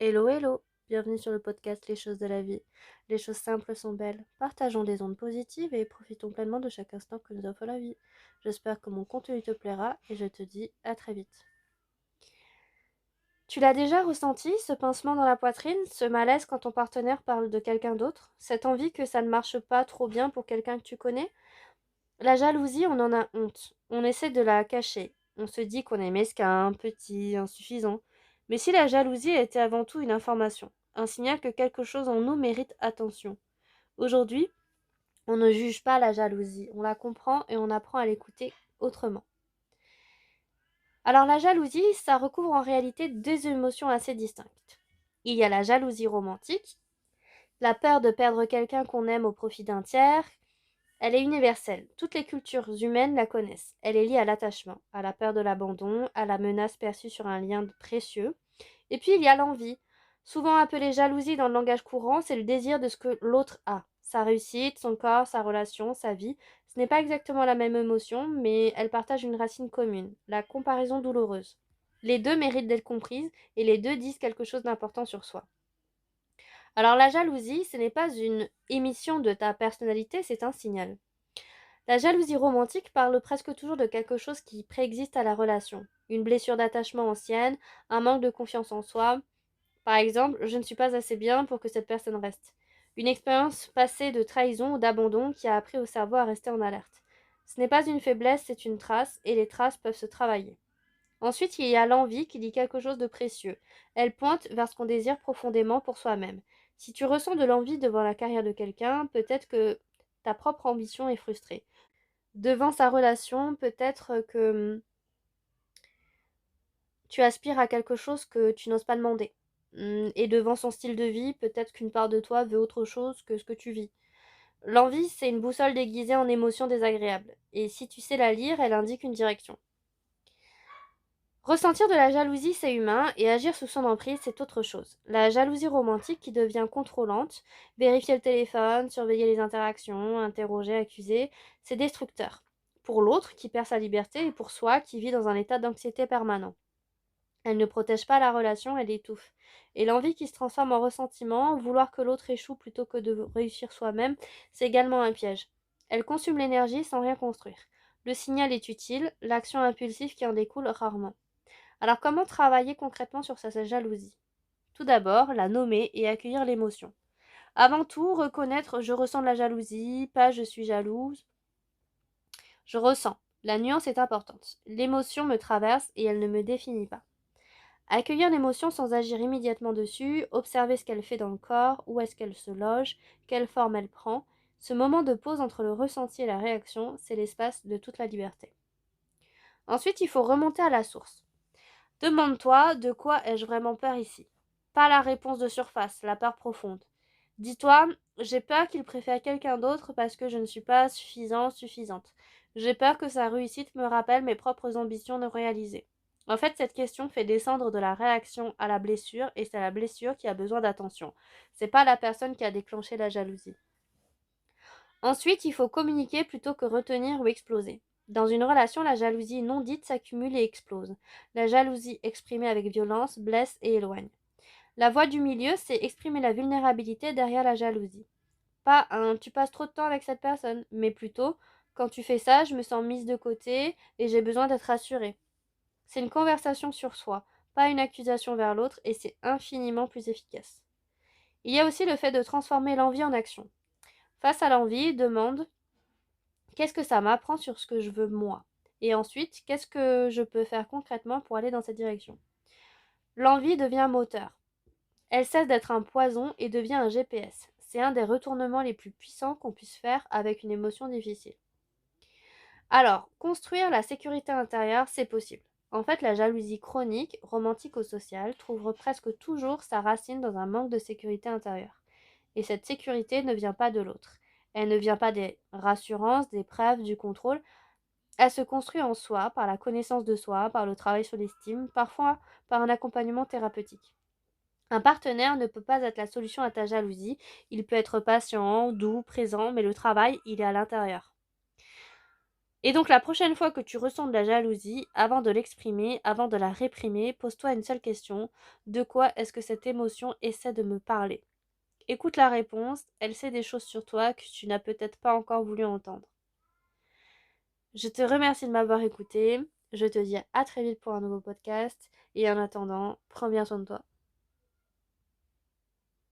Hello, hello! Bienvenue sur le podcast Les choses de la vie. Les choses simples sont belles. Partageons des ondes positives et profitons pleinement de chaque instant que nous offre la vie. J'espère que mon contenu te plaira et je te dis à très vite. Tu l'as déjà ressenti, ce pincement dans la poitrine, ce malaise quand ton partenaire parle de quelqu'un d'autre, cette envie que ça ne marche pas trop bien pour quelqu'un que tu connais? La jalousie, on en a honte. On essaie de la cacher. On se dit qu'on est mesquin, petit, insuffisant. Mais si la jalousie était avant tout une information, un signal que quelque chose en nous mérite attention. Aujourd'hui, on ne juge pas la jalousie, on la comprend et on apprend à l'écouter autrement. Alors la jalousie, ça recouvre en réalité deux émotions assez distinctes. Il y a la jalousie romantique, la peur de perdre quelqu'un qu'on aime au profit d'un tiers. Elle est universelle, toutes les cultures humaines la connaissent. Elle est liée à l'attachement, à la peur de l'abandon, à la menace perçue sur un lien précieux. Et puis il y a l'envie. Souvent appelée jalousie dans le langage courant, c'est le désir de ce que l'autre a. Sa réussite, son corps, sa relation, sa vie. Ce n'est pas exactement la même émotion, mais elles partagent une racine commune, la comparaison douloureuse. Les deux méritent d'être comprises et les deux disent quelque chose d'important sur soi. Alors la jalousie, ce n'est pas une émission de ta personnalité, c'est un signal. La jalousie romantique parle presque toujours de quelque chose qui préexiste à la relation. Une blessure d'attachement ancienne, un manque de confiance en soi. Par exemple, je ne suis pas assez bien pour que cette personne reste. Une expérience passée de trahison ou d'abandon qui a appris au cerveau à rester en alerte. Ce n'est pas une faiblesse, c'est une trace, et les traces peuvent se travailler. Ensuite, il y a l'envie qui dit quelque chose de précieux. Elle pointe vers ce qu'on désire profondément pour soi-même. Si tu ressens de l'envie devant la carrière de quelqu'un, peut-être que ta propre ambition est frustrée. Devant sa relation, peut-être que tu aspires à quelque chose que tu n'oses pas demander. Et devant son style de vie, peut-être qu'une part de toi veut autre chose que ce que tu vis. L'envie, c'est une boussole déguisée en émotions désagréables. Et si tu sais la lire, elle indique une direction. Ressentir de la jalousie, c'est humain, et agir sous son emprise, c'est autre chose. La jalousie romantique qui devient contrôlante, vérifier le téléphone, surveiller les interactions, interroger, accuser, c'est destructeur. Pour l'autre, qui perd sa liberté, et pour soi, qui vit dans un état d'anxiété permanent. Elle ne protège pas la relation, elle l'étouffe. Et l'envie qui se transforme en ressentiment, vouloir que l'autre échoue plutôt que de réussir soi-même, c'est également un piège. Elle consume l'énergie sans rien construire. Le signal est utile, l'action impulsive qui en découle rarement. Alors comment travailler concrètement sur sa jalousie? Tout d'abord, la nommer et accueillir l'émotion. Avant tout, reconnaître je ressens de la jalousie, pas je suis jalouse. Je ressens. La nuance est importante. L'émotion me traverse et elle ne me définit pas. Accueillir l'émotion sans agir immédiatement dessus, observer ce qu'elle fait dans le corps, où est-ce qu'elle se loge, quelle forme elle prend. Ce moment de pause entre le ressenti et la réaction, c'est l'espace de toute la liberté. Ensuite, il faut remonter à la source. Demande-toi de quoi ai-je vraiment peur ici? Pas la réponse de surface, la peur profonde. Dis-toi, j'ai peur qu'il préfère quelqu'un d'autre parce que je ne suis pas suffisant, suffisante. J'ai peur que sa réussite me rappelle mes propres ambitions non réalisées. En fait, cette question fait descendre de la réaction à la blessure et c'est la blessure qui a besoin d'attention. C'est pas la personne qui a déclenché la jalousie. Ensuite, il faut communiquer plutôt que retenir ou exploser. Dans une relation, la jalousie non dite s'accumule et explose. La jalousie exprimée avec violence blesse et éloigne. La voie du milieu, c'est exprimer la vulnérabilité derrière la jalousie. Pas un tu passes trop de temps avec cette personne, mais plutôt quand tu fais ça, je me sens mise de côté et j'ai besoin d'être rassurée. C'est une conversation sur soi, pas une accusation vers l'autre et c'est infiniment plus efficace. Il y a aussi le fait de transformer l'envie en action. Face à l'envie, demande qu'est-ce que ça m'apprend sur ce que je veux moi? Et ensuite, qu'est-ce que je peux faire concrètement pour aller dans cette direction? L'envie devient moteur. Elle cesse d'être un poison et devient un GPS. C'est un des retournements les plus puissants qu'on puisse faire avec une émotion difficile. Alors, construire la sécurité intérieure, c'est possible. En fait, la jalousie chronique, romantique ou sociale, trouve presque toujours sa racine dans un manque de sécurité intérieure. Et cette sécurité ne vient pas de l'autre. Elle ne vient pas des rassurances, des preuves, du contrôle. Elle se construit en soi, par la connaissance de soi, par le travail sur l'estime, parfois par un accompagnement thérapeutique. Un partenaire ne peut pas être la solution à ta jalousie. Il peut être patient, doux, présent, mais le travail, il est à l'intérieur. Et donc la prochaine fois que tu ressens de la jalousie, avant de l'exprimer, avant de la réprimer, pose-toi une seule question. De quoi est-ce que cette émotion essaie de me parler? Écoute la réponse, elle sait des choses sur toi que tu n'as peut-être pas encore voulu entendre. Je te remercie de m'avoir écouté. Je te dis à très vite pour un nouveau podcast. Et en attendant, prends bien soin de toi.